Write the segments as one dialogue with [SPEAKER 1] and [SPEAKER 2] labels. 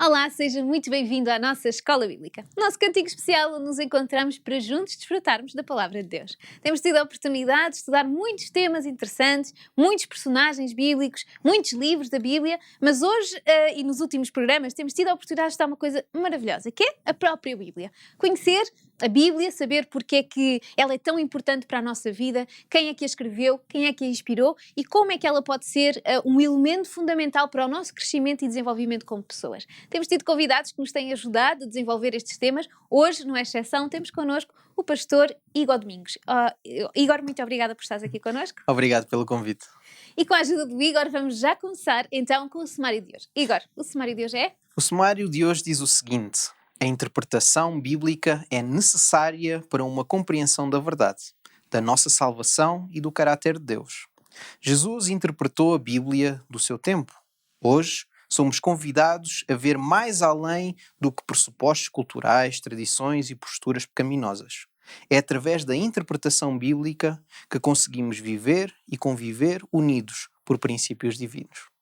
[SPEAKER 1] Olá, seja muito bem-vindo à nossa Escola Bíblica. Nosso cantigo especial onde nos encontramos para juntos desfrutarmos da Palavra de Deus. Temos tido a oportunidade de estudar muitos temas interessantes, muitos personagens bíblicos, muitos livros da Bíblia, mas hoje e nos últimos programas temos tido a oportunidade de estudar uma coisa maravilhosa, que é a própria Bíblia. Conhecer a Bíblia, saber porque é que ela é tão importante para a nossa vida, quem é que a escreveu, quem é que a inspirou e como é que ela pode ser um elemento fundamental para o nosso crescimento e desenvolvimento como pessoas. Temos tido convidados que nos têm ajudado a desenvolver estes temas. Hoje, não é exceção, temos connosco o pastor Igor Domingos. Igor, muito obrigada por estares aqui connosco.
[SPEAKER 2] Obrigado pelo convite.
[SPEAKER 1] E com a ajuda do Igor, vamos já começar então com o sumário de hoje. Igor, o sumário de hoje é?
[SPEAKER 2] O sumário de hoje diz o seguinte: a interpretação bíblica é necessária para uma compreensão da verdade, da nossa salvação e do caráter de Deus. Jesus interpretou a Bíblia do seu tempo. Hoje, somos convidados a ver mais além do que pressupostos culturais, tradições e posturas pecaminosas. É através da interpretação bíblica que conseguimos viver e conviver unidos por princípios divinos.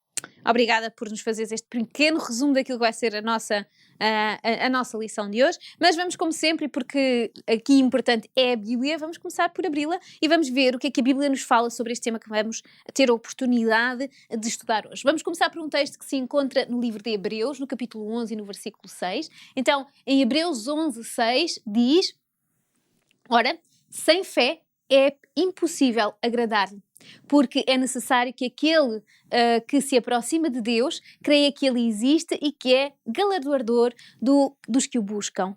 [SPEAKER 1] Obrigada por nos fazeres este pequeno resumo daquilo que vai ser a nossa lição de hoje. Mas vamos, como sempre, porque aqui importante é a Bíblia, vamos começar por abri-la e vamos ver o que é que a Bíblia nos fala sobre este tema que vamos ter a oportunidade de estudar hoje. Vamos começar por um texto que se encontra no livro de Hebreus, no capítulo 11 e no versículo 6. Então, em Hebreus 11, 6, diz: ora, sem fé é impossível agradar-lhe, porque é necessário que aquele que se aproxima de Deus creia que Ele existe e que é galardoador dos que o buscam.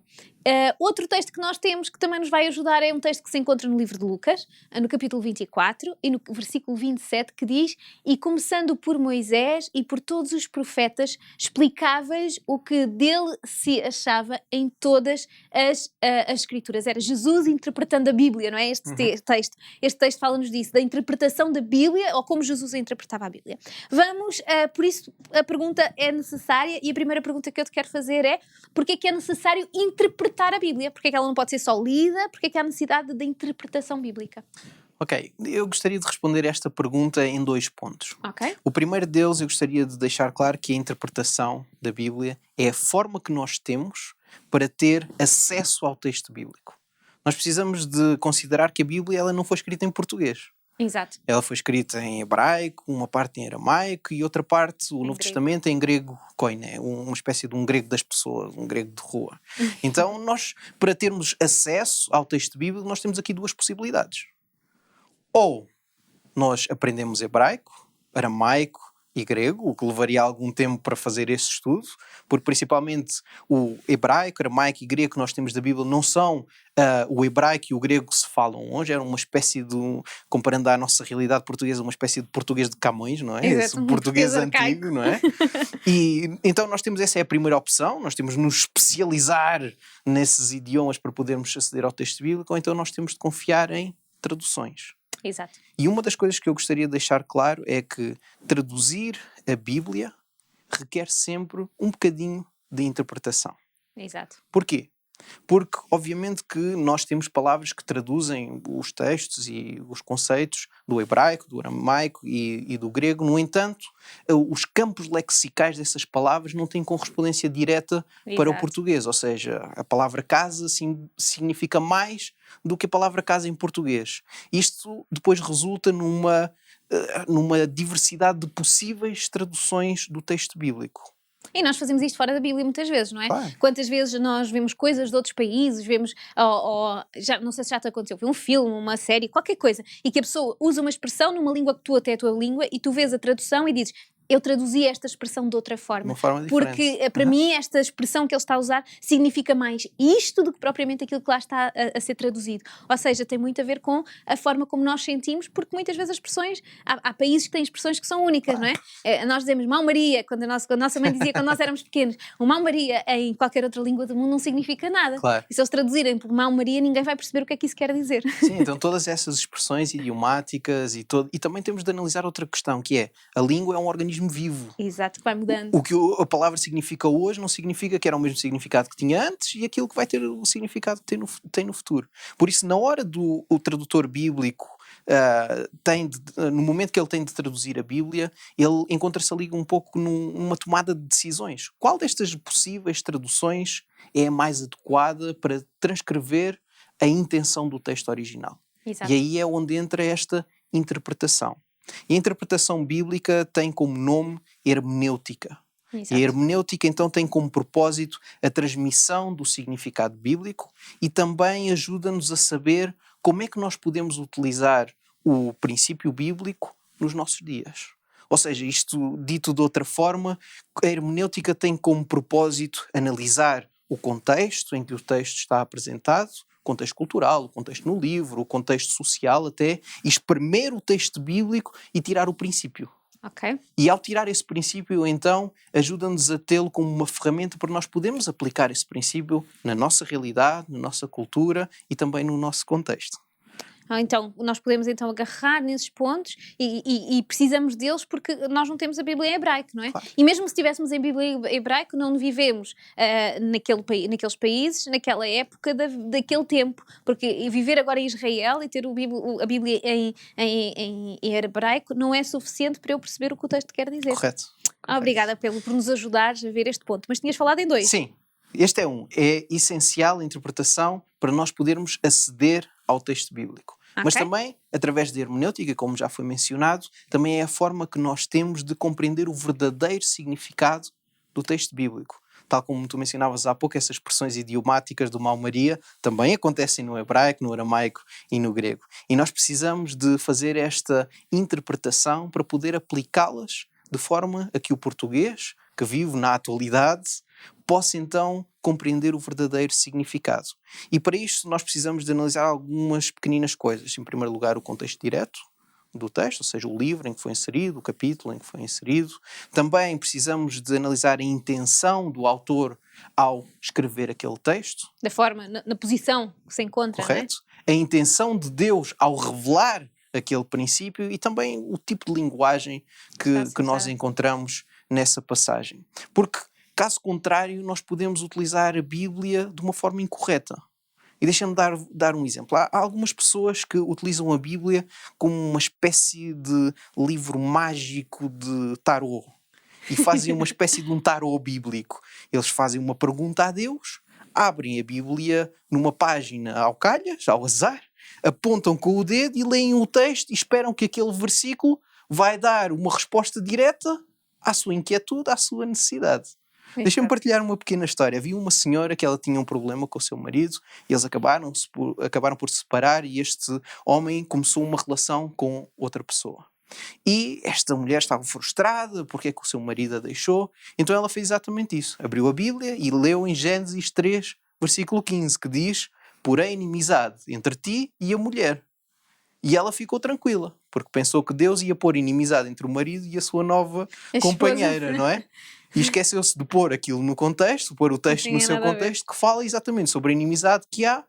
[SPEAKER 1] Outro texto que nós temos que também nos vai ajudar é um texto que se encontra no livro de Lucas, no capítulo 24 e no versículo 27, que diz: e começando por Moisés e por todos os profetas, explicava-lhes o que dele se achava em todas as escrituras. Era Jesus interpretando a Bíblia, não é? Texto. Este texto fala-nos disso, da interpretação da Bíblia, ou como Jesus a interpretava a Bíblia. Vamos, por isso, a pergunta é necessária, e a primeira pergunta que eu te quero fazer é: porque é que é necessário interpretar a Bíblia? Porque é que ela não pode ser só lida? Porque é que há necessidade da interpretação bíblica?
[SPEAKER 2] Ok, eu gostaria de responder esta pergunta em 2 pontos.
[SPEAKER 1] Okay.
[SPEAKER 2] O primeiro deles, eu gostaria de deixar claro que a interpretação da Bíblia é a forma que nós temos para ter acesso ao texto bíblico. Nós precisamos de considerar que a Bíblia ela não foi escrita em português.
[SPEAKER 1] Exato.
[SPEAKER 2] Ela foi escrita em hebraico, uma parte em aramaico e outra parte, o Novo Testamento, em grego koiné, uma espécie de um grego das pessoas, um grego de rua. Então, nós, para termos acesso ao texto bíblico, nós temos aqui 2 possibilidades. Ou nós aprendemos hebraico, aramaico e grego, o que levaria algum tempo para fazer esse estudo, porque principalmente o hebraico, aramaico e grego que nós temos da Bíblia não são o hebraico e o grego que se falam hoje, era uma espécie de, comparando à nossa realidade portuguesa, uma espécie de português de Camões, não é?
[SPEAKER 1] Exato,
[SPEAKER 2] Esse português antigo, não é? E então nós temos, essa é a primeira opção, nós temos de nos especializar nesses idiomas para podermos aceder ao texto bíblico, ou então nós temos de confiar em traduções.
[SPEAKER 1] Exato.
[SPEAKER 2] E uma das coisas que eu gostaria de deixar claro é que traduzir a Bíblia requer sempre um bocadinho de interpretação.
[SPEAKER 1] Exato.
[SPEAKER 2] Porquê? Porque, obviamente, que nós temos palavras que traduzem os textos e os conceitos do hebraico, do aramaico e do grego. No entanto, os campos lexicais dessas palavras não têm correspondência direta para o português. Ou seja, a palavra casa significa mais do que a palavra casa em português. Isto depois resulta numa diversidade de possíveis traduções do texto bíblico.
[SPEAKER 1] E nós fazemos isto fora da Bíblia muitas vezes, não é?
[SPEAKER 2] Vai.
[SPEAKER 1] Quantas vezes nós vemos coisas de outros países, vemos, já, não sei se já te aconteceu, um filme, uma série, qualquer coisa, e que a pessoa usa uma expressão numa língua que tu até é a tua língua, e tu vês a tradução e dizes: eu traduzi esta expressão de outra forma.
[SPEAKER 2] Uma forma diferente.
[SPEAKER 1] Porque, para mim, esta expressão que ele está a usar significa mais isto do que propriamente aquilo que lá está a ser traduzido. Ou seja, tem muito a ver com a forma como nós sentimos, porque muitas vezes as expressões... Há países que têm expressões que são únicas, não é? Nós dizemos Mão Maria, quando a nossa mãe dizia quando nós éramos pequenos. O Mão Maria, em qualquer outra língua do mundo, não significa nada.
[SPEAKER 2] Claro.
[SPEAKER 1] E se eles traduzirem por Mão Maria, ninguém vai perceber o que é que isso quer dizer.
[SPEAKER 2] Sim, então todas essas expressões idiomáticas e também temos de analisar outra questão, que é: a língua é um organismo vivo.
[SPEAKER 1] Exato, que vai mudando.
[SPEAKER 2] O que a palavra significa hoje não significa que era o mesmo significado que tinha antes e aquilo que vai ter o significado que tem no futuro. Por isso, na hora do tradutor bíblico no momento que ele tem de traduzir a Bíblia, ele encontra-se ali um pouco numa tomada de decisões. Qual destas possíveis traduções é a mais adequada para transcrever a intenção do texto original?
[SPEAKER 1] Exato.
[SPEAKER 2] E aí é onde entra esta interpretação. E a interpretação bíblica tem como nome hermenêutica.
[SPEAKER 1] Exato.
[SPEAKER 2] E a hermenêutica então tem como propósito a transmissão do significado bíblico e também ajuda-nos a saber como é que nós podemos utilizar o princípio bíblico nos nossos dias. Ou seja, isto dito de outra forma, a hermenêutica tem como propósito analisar o contexto em que o texto está apresentado, o contexto cultural, o contexto no livro, o contexto social até, e espremer o texto bíblico e tirar o princípio.
[SPEAKER 1] Ok.
[SPEAKER 2] E ao tirar esse princípio, então, ajuda-nos a tê-lo como uma ferramenta para nós podermos aplicar esse princípio na nossa realidade, na nossa cultura e também no nosso contexto.
[SPEAKER 1] Então, nós podemos então agarrar nesses pontos e precisamos deles porque nós não temos a Bíblia em hebraico, não é?
[SPEAKER 2] Claro.
[SPEAKER 1] E mesmo se tivéssemos em Bíblia em hebraico, não vivemos naqueles países, naquela época daquele tempo. Porque viver agora em Israel e ter a Bíblia em hebraico não é suficiente para eu perceber o que o texto quer dizer.
[SPEAKER 2] Correto.
[SPEAKER 1] Obrigada por nos ajudares a ver este ponto. Mas tinhas falado em dois.
[SPEAKER 2] Sim, este é um. É essencial a interpretação para nós podermos aceder ao texto bíblico.
[SPEAKER 1] Okay.
[SPEAKER 2] Mas também, através da hermenêutica, como já foi mencionado, também é a forma que nós temos de compreender o verdadeiro significado do texto bíblico. Tal como tu mencionavas há pouco, essas expressões idiomáticas do mal-maria também acontecem no hebraico, no aramaico e no grego. E nós precisamos de fazer esta interpretação para poder aplicá-las de forma a que o português, que vive na atualidade, possa então compreender o verdadeiro significado. E para isto nós precisamos de analisar algumas pequeninas coisas. Em primeiro lugar, o contexto direto do texto, ou seja, o livro em que foi inserido, o capítulo em que foi inserido. Também precisamos de analisar a intenção do autor ao escrever aquele texto.
[SPEAKER 1] Da forma, na posição que se encontra,
[SPEAKER 2] correto?
[SPEAKER 1] Não é?
[SPEAKER 2] A intenção de Deus ao revelar aquele princípio e também o tipo de linguagem que nós encontramos nessa passagem. Porque, caso contrário, nós podemos utilizar a Bíblia de uma forma incorreta. E deixa-me dar um exemplo. Há algumas pessoas que utilizam a Bíblia como uma espécie de livro mágico de tarô. E fazem uma espécie de um tarô bíblico. Eles fazem uma pergunta a Deus, abrem a Bíblia numa página ao calhas, ao azar, apontam com o dedo e leem o texto e esperam que aquele versículo vai dar uma resposta direta à sua inquietude, à sua necessidade. Deixa-me partilhar uma pequena história. Havia uma senhora que ela tinha um problema com o seu marido e eles acabaram por se separar e este homem começou uma relação com outra pessoa. E esta mulher estava frustrada porque é que o seu marido a deixou. Então ela fez exatamente isso. Abriu a Bíblia e leu em Gênesis 3, versículo 15, que diz: "Porém inimizade entre ti e a mulher." E ela ficou tranquila, porque pensou que Deus ia pôr inimizade entre o marido e a sua nova companheira, não é? E esqueceu-se de pôr aquilo no contexto, pôr o texto no seu contexto, que fala exatamente sobre a inimizade que há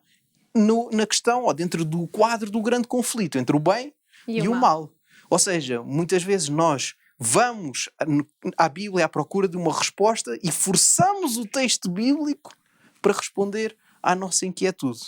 [SPEAKER 2] na questão, ou dentro do quadro do grande conflito entre o bem e o mal. Ou seja, muitas vezes nós vamos à Bíblia à procura de uma resposta e forçamos o texto bíblico para responder à nossa inquietude,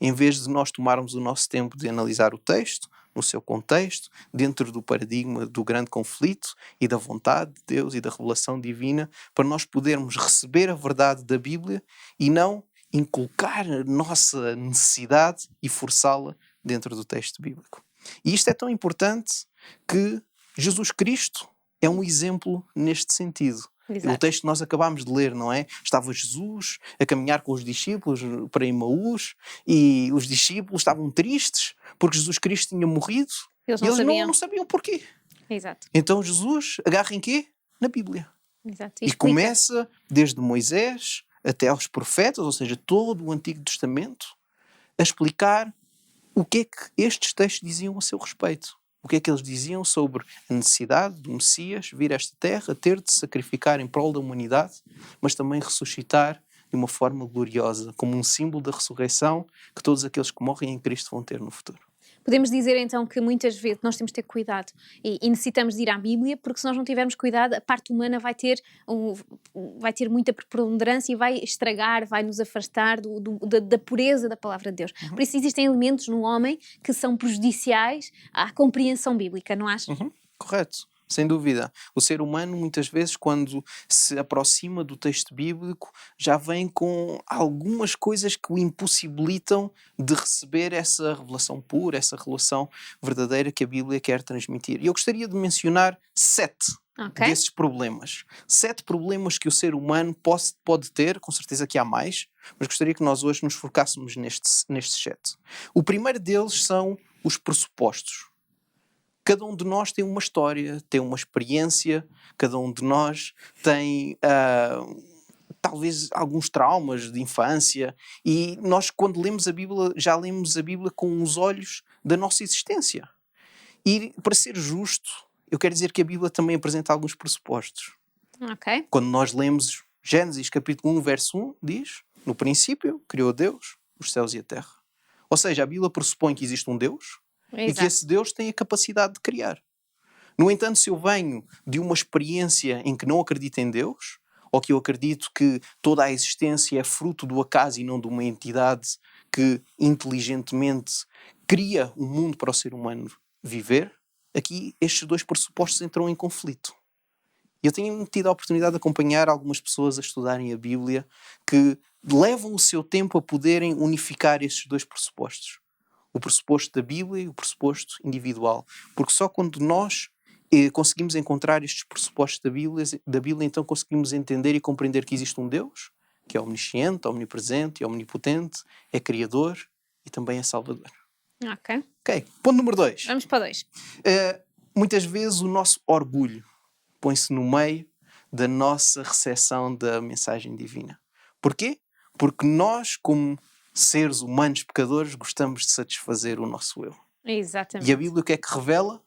[SPEAKER 2] em vez de nós tomarmos o nosso tempo de analisar o texto, no seu contexto, dentro do paradigma do grande conflito e da vontade de Deus e da revelação divina, para nós podermos receber a verdade da Bíblia e não inculcar a nossa necessidade e forçá-la dentro do texto bíblico. E isto é tão importante que Jesus Cristo é um exemplo neste sentido. Exato. O texto que nós acabámos de ler, não é? Estava Jesus a caminhar com os discípulos para Emaús e os discípulos estavam tristes porque Jesus Cristo tinha morrido e eles não sabiam porquê.
[SPEAKER 1] Exato.
[SPEAKER 2] Então Jesus agarra em quê? Na Bíblia.
[SPEAKER 1] Exato.
[SPEAKER 2] E começa desde Moisés até aos profetas, ou seja, todo o Antigo Testamento, a explicar o que é que estes textos diziam a seu respeito. O que é que eles diziam sobre a necessidade do Messias vir a esta terra, ter de se sacrificar em prol da humanidade, mas também ressuscitar de uma forma gloriosa, como um símbolo da ressurreição que todos aqueles que morrem em Cristo vão ter no futuro.
[SPEAKER 1] Podemos dizer então que muitas vezes nós temos de ter cuidado e necessitamos de ir à Bíblia, porque se nós não tivermos cuidado, a parte humana vai ter muita preponderância e vai estragar, vai nos afastar da pureza da palavra de Deus. Por isso existem elementos no homem que são prejudiciais à compreensão bíblica, não achas?
[SPEAKER 2] Correto. Sem dúvida. O ser humano, muitas vezes, quando se aproxima do texto bíblico, já vem com algumas coisas que o impossibilitam de receber essa revelação pura, essa relação verdadeira que a Bíblia quer transmitir. E eu gostaria de mencionar 7 desses problemas. 7 problemas que o ser humano pode ter, com certeza que há mais, mas gostaria que nós hoje nos focássemos nestes 7. O primeiro deles são os pressupostos. Cada um de nós tem uma história, tem uma experiência, cada um de nós tem talvez alguns traumas de infância, e nós, quando lemos a Bíblia, já lemos a Bíblia com os olhos da nossa existência. E, para ser justo, eu quero dizer que a Bíblia também apresenta alguns pressupostos. Quando nós lemos Gênesis capítulo 1, verso 1, diz: no princípio criou Deus os céus e a terra. Ou seja, a Bíblia pressupõe que existe um Deus, e que esse Deus tem a capacidade de criar. No entanto, se eu venho de uma experiência em que não acredito em Deus, ou que eu acredito que toda a existência é fruto do acaso e não de uma entidade que inteligentemente cria um mundo para o ser humano viver, aqui estes 2 pressupostos entram em conflito. Eu tenho tido a oportunidade de acompanhar algumas pessoas a estudarem a Bíblia que levam o seu tempo a poderem unificar estes 2 pressupostos. O pressuposto da Bíblia e o pressuposto individual. Porque só quando nós conseguimos encontrar estes pressupostos da Bíblia, então conseguimos entender e compreender que existe um Deus, que é omnisciente, omnipresente e omnipotente, é Criador e também é Salvador. Ok. Ponto número 2.
[SPEAKER 1] Vamos para 2.
[SPEAKER 2] Muitas vezes o nosso orgulho põe-se no meio da nossa recepção da mensagem divina. Porquê? Porque nós, como seres humanos pecadores, gostamos de satisfazer o nosso eu.
[SPEAKER 1] Exatamente.
[SPEAKER 2] E a Bíblia o que é que revela?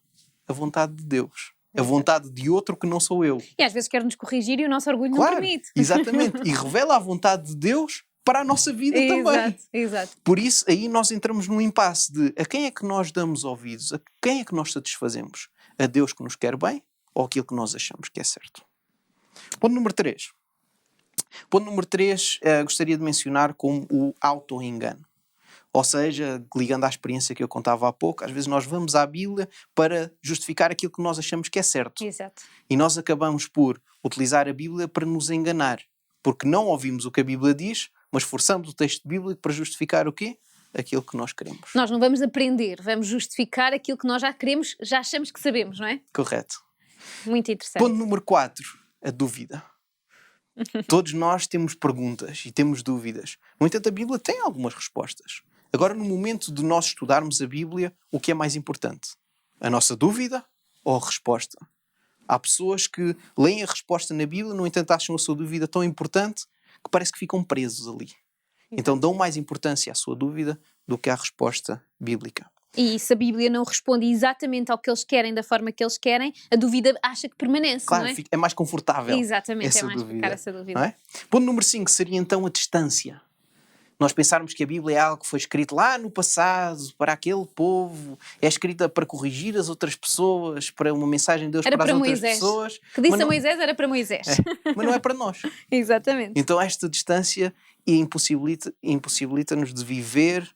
[SPEAKER 2] A vontade de Deus. A vontade de outro que não sou eu.
[SPEAKER 1] E às vezes quer-nos corrigir e o nosso orgulho não permite.
[SPEAKER 2] Exatamente. E revela a vontade de Deus para a nossa vida também.
[SPEAKER 1] Exato.
[SPEAKER 2] Por isso, aí nós entramos num impasse de a quem é que nós damos ouvidos? A quem é que nós satisfazemos? A Deus que nos quer bem ou aquilo que nós achamos que é certo? Ponto número 3. Ponto número 3, gostaria de mencionar como o auto-engano. Ou seja, ligando à experiência que eu contava há pouco, às vezes nós vamos à Bíblia para justificar aquilo que nós achamos que é certo.
[SPEAKER 1] Exato.
[SPEAKER 2] E nós acabamos por utilizar a Bíblia para nos enganar. Porque não ouvimos o que a Bíblia diz, mas forçamos o texto bíblico para justificar o quê? Aquilo que nós queremos.
[SPEAKER 1] Nós não vamos aprender, vamos justificar aquilo que nós já queremos, já achamos que sabemos, não é?
[SPEAKER 2] Correto.
[SPEAKER 1] Muito interessante.
[SPEAKER 2] Ponto número 4, a dúvida. Todos nós temos perguntas e temos dúvidas. No entanto, a Bíblia tem algumas respostas. Agora, no momento de nós estudarmos a Bíblia, o que é mais importante? A nossa dúvida ou a resposta? Há pessoas que leem a resposta na Bíblia, no entanto acham a sua dúvida tão importante que parece que ficam presos ali. Então dão mais importância à sua dúvida do que à resposta bíblica.
[SPEAKER 1] E se a Bíblia não responde exatamente ao que eles querem, da forma que eles querem, a dúvida acha que permanece,
[SPEAKER 2] claro,
[SPEAKER 1] não é?
[SPEAKER 2] É mais confortável.
[SPEAKER 1] Exatamente,
[SPEAKER 2] essa
[SPEAKER 1] é mais
[SPEAKER 2] dúvida,
[SPEAKER 1] ficar essa dúvida.
[SPEAKER 2] Não é? Ponto número 5 seria então a distância. Nós pensarmos que a Bíblia é algo que foi escrito lá no passado, para aquele povo, é escrita para corrigir as outras pessoas, para uma mensagem de Deus para as outras pessoas.
[SPEAKER 1] Que disse a Moisés era para Moisés.
[SPEAKER 2] Mas não é para nós.
[SPEAKER 1] Exatamente.
[SPEAKER 2] Então esta distância impossibilita-nos de viver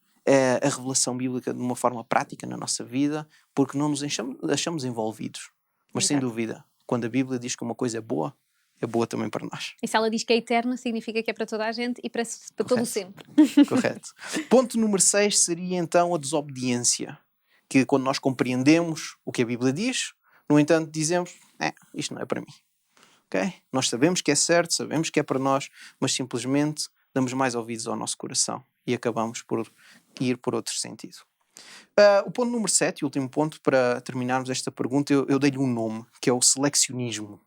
[SPEAKER 2] a revelação bíblica de uma forma prática na nossa vida, porque não nos achamos envolvidos. Mas sem dúvida, quando a Bíblia diz que uma coisa é boa também para nós.
[SPEAKER 1] E se ela diz que é eterna, significa que é para toda a gente e para todo o sempre.
[SPEAKER 2] Correto. Ponto número 6 seria então a desobediência. Que quando nós compreendemos o que a Bíblia diz, no entanto dizemos, isto não é para mim. Okay? Nós sabemos que é certo, sabemos que é para nós, mas simplesmente damos mais ouvidos ao nosso coração e acabamos por ir por outro sentido. O ponto número 7, e último ponto para terminarmos esta pergunta, eu dei-lhe um nome, que é o seleccionismo.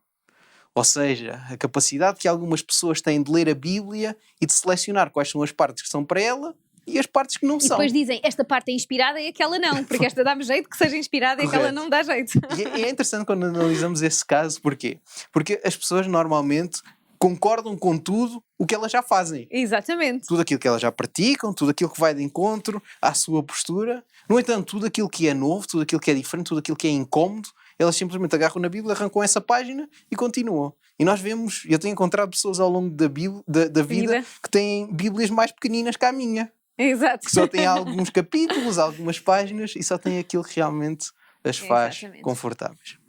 [SPEAKER 2] Ou seja, a capacidade que algumas pessoas têm de ler a Bíblia e de selecionar quais são as partes que são para ela e as partes que não são.
[SPEAKER 1] E depois dizem, esta parte é inspirada e aquela não, porque esta dá-me jeito que seja inspirada e aquela não dá jeito.
[SPEAKER 2] E é interessante quando analisamos esse caso, porquê? Porque as pessoas normalmente concordam com tudo o que elas já fazem.
[SPEAKER 1] Exatamente.
[SPEAKER 2] Tudo aquilo que elas já praticam, tudo aquilo que vai de encontro à sua postura. No entanto, tudo aquilo que é novo, tudo aquilo que é diferente, tudo aquilo que é incómodo, elas simplesmente agarram na Bíblia, arrancam essa página e continuam. E nós vemos, eu tenho encontrado pessoas ao longo da vida que têm Bíblias mais pequeninas que a minha.
[SPEAKER 1] Exato.
[SPEAKER 2] Que só têm alguns capítulos, algumas páginas e só têm aquilo que realmente as faz confortáveis.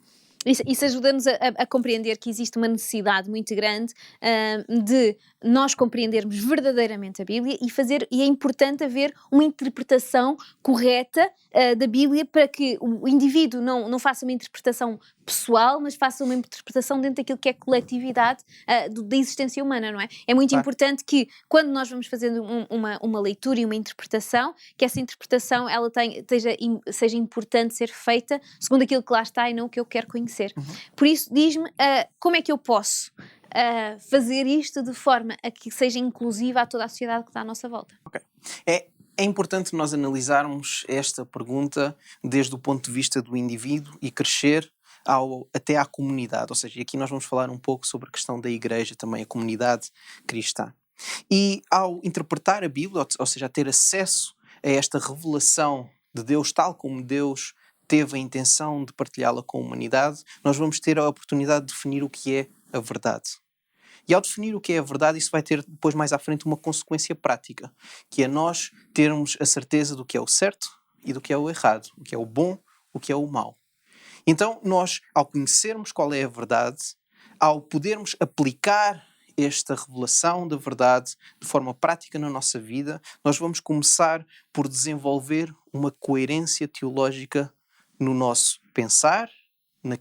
[SPEAKER 1] Isso ajuda-nos a compreender que existe uma necessidade muito grande de nós compreendermos verdadeiramente a Bíblia e é importante haver uma interpretação correta da Bíblia para que o indivíduo não faça uma interpretação pessoal, mas faça uma interpretação dentro daquilo que é coletividade da existência humana, não é? É muito importante que quando nós vamos fazendo uma leitura e uma interpretação, que essa interpretação ela seja importante ser feita segundo aquilo que lá está e não o que eu quero conhecer. Por isso, diz-me como é que eu posso fazer isto de forma a que seja inclusiva a toda a sociedade que está à nossa volta.
[SPEAKER 2] Okay. É importante nós analisarmos esta pergunta desde o ponto de vista do indivíduo e crescer até à comunidade. Ou seja, aqui nós vamos falar um pouco sobre a questão da igreja, também a comunidade cristã. E ao interpretar a Bíblia, ou seja, a ter acesso a esta revelação de Deus tal como Deus teve a intenção de partilhá-la com a humanidade, nós vamos ter a oportunidade de definir o que é a verdade. E ao definir o que é a verdade, isso vai ter depois mais à frente uma consequência prática, que é nós termos a certeza do que é o certo e do que é o errado, o que é o bom, o que é o mau. Então nós, ao conhecermos qual é a verdade, ao podermos aplicar esta revelação da verdade de forma prática na nossa vida, nós vamos começar por desenvolver uma coerência teológica no nosso pensar,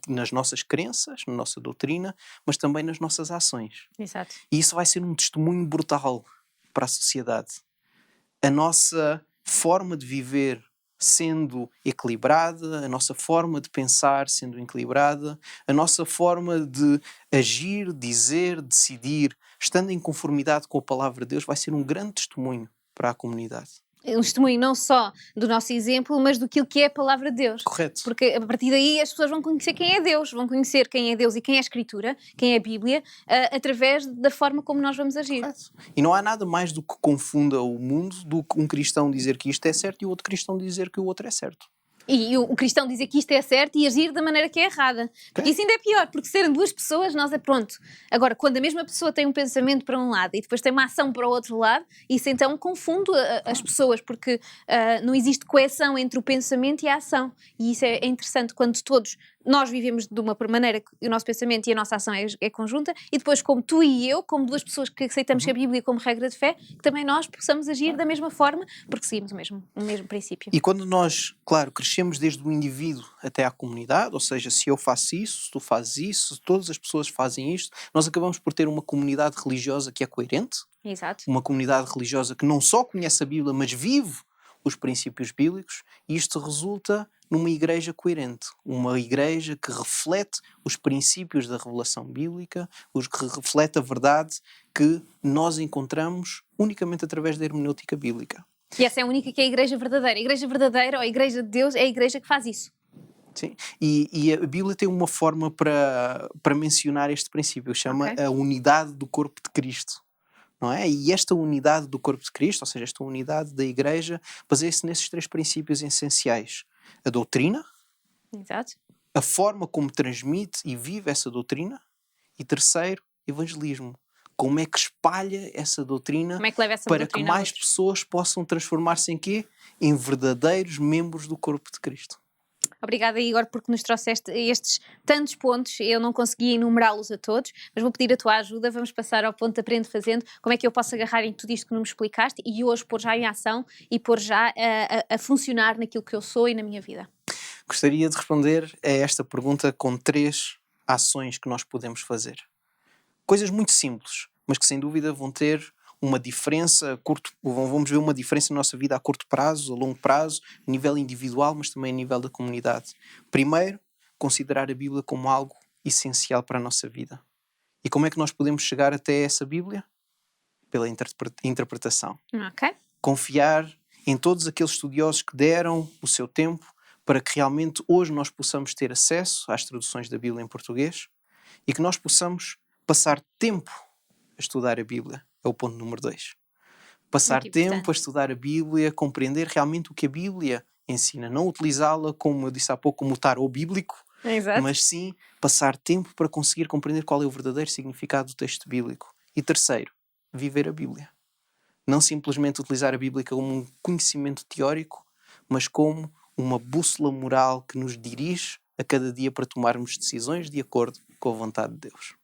[SPEAKER 2] nas nossas crenças, na nossa doutrina, mas também nas nossas ações.
[SPEAKER 1] Exato.
[SPEAKER 2] E isso vai ser um testemunho brutal para a sociedade. A nossa forma de viver sendo equilibrada, a nossa forma de pensar sendo equilibrada, a nossa forma de agir, dizer, decidir, estando em conformidade com a palavra de Deus, vai ser um grande testemunho para a comunidade.
[SPEAKER 1] Um testemunho não só do nosso exemplo, mas do que é a palavra de Deus.
[SPEAKER 2] Correto.
[SPEAKER 1] Porque a partir daí as pessoas vão conhecer quem é Deus, vão conhecer quem é Deus e quem é a Escritura, quem é a Bíblia, através da forma como nós vamos agir.
[SPEAKER 2] Correto. E não há nada mais do que confunda o mundo do que um cristão dizer que isto é certo e o outro cristão dizer que o outro é certo.
[SPEAKER 1] E o cristão dizer que isto é certo e agir da maneira que é errada. Porque isso ainda é pior, porque serem duas pessoas, nós é pronto. Agora, quando a mesma pessoa tem um pensamento para um lado e depois tem uma ação para o outro lado, isso então confunde as pessoas, porque não existe coesão entre o pensamento e a ação. E isso é interessante quando todos nós vivemos de uma maneira que o nosso pensamento e a nossa ação é conjunta, e depois como tu e eu, como duas pessoas que aceitamos a Bíblia como regra de fé, que também nós possamos agir da mesma forma, porque seguimos o mesmo princípio.
[SPEAKER 2] E quando nós, claro, crescemos desde o indivíduo até à comunidade, ou seja, se eu faço isso, se tu fazes isso, se todas as pessoas fazem isto, nós acabamos por ter uma comunidade religiosa que é coerente.
[SPEAKER 1] Exato.
[SPEAKER 2] Uma comunidade religiosa que não só conhece a Bíblia, mas vive os princípios bíblicos, e isto resulta numa igreja coerente, uma igreja que reflete os princípios da revelação bíblica, que reflete a verdade que nós encontramos unicamente através da hermenêutica bíblica.
[SPEAKER 1] E essa é a única que é a igreja verdadeira. A igreja verdadeira, ou a igreja de Deus, é a igreja que faz isso.
[SPEAKER 2] Sim, e a Bíblia tem uma forma para mencionar este princípio, chama a unidade do corpo de Cristo. Não é? E esta unidade do corpo de Cristo, ou seja, esta unidade da igreja, baseia-se nesses três princípios essenciais. A doutrina,
[SPEAKER 1] exato,
[SPEAKER 2] a forma como transmite e vive essa doutrina, e terceiro, evangelismo. Como é que espalha essa doutrina para que mais pessoas possam transformar-se em quê? Em verdadeiros membros do corpo de Cristo.
[SPEAKER 1] Obrigada, Igor, porque nos trouxeste estes tantos pontos. Eu não consegui enumerá-los a todos, mas vou pedir a tua ajuda. Vamos passar ao ponto de aprende fazendo. Como é que eu posso agarrar em tudo isto que não me explicaste e hoje pôr já em ação e pôr já a funcionar naquilo que eu sou e na minha vida?
[SPEAKER 2] Gostaria de responder a esta pergunta com 3 ações que nós podemos fazer. Coisas muito simples, mas que sem dúvida vão ter uma diferença vamos ver uma diferença na nossa vida a curto prazo, a longo prazo, a nível individual, mas também a nível da comunidade. Primeiro, considerar a Bíblia como algo essencial para a nossa vida. E como é que nós podemos chegar até essa Bíblia? Pela interpretação.
[SPEAKER 1] Ok.
[SPEAKER 2] Confiar em todos aqueles estudiosos que deram o seu tempo para que realmente hoje nós possamos ter acesso às traduções da Bíblia em português e que nós possamos passar tempo estudar a Bíblia. É o ponto número 2. Passar
[SPEAKER 1] Muito
[SPEAKER 2] tempo
[SPEAKER 1] importante.
[SPEAKER 2] a estudar a Bíblia, compreender realmente o que a Bíblia ensina. Não utilizá-la, como eu disse há pouco, como o tarô bíblico,
[SPEAKER 1] Exato.
[SPEAKER 2] mas sim passar tempo para conseguir compreender qual é o verdadeiro significado do texto bíblico. E terceiro, viver a Bíblia. Não simplesmente utilizar a Bíblia como um conhecimento teórico, mas como uma bússola moral que nos dirige a cada dia para tomarmos decisões de acordo com a vontade de Deus.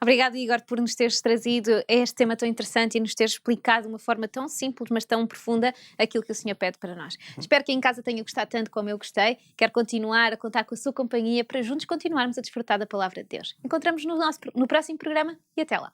[SPEAKER 1] Obrigada, Igor, por nos teres trazido este tema tão interessante e nos teres explicado de uma forma tão simples, mas tão profunda, aquilo que o Senhor pede para nós. Espero que em casa tenha gostado tanto como eu gostei. Quero continuar a contar com a sua companhia para juntos continuarmos a desfrutar da Palavra de Deus. Encontramos-nos no próximo programa e até lá.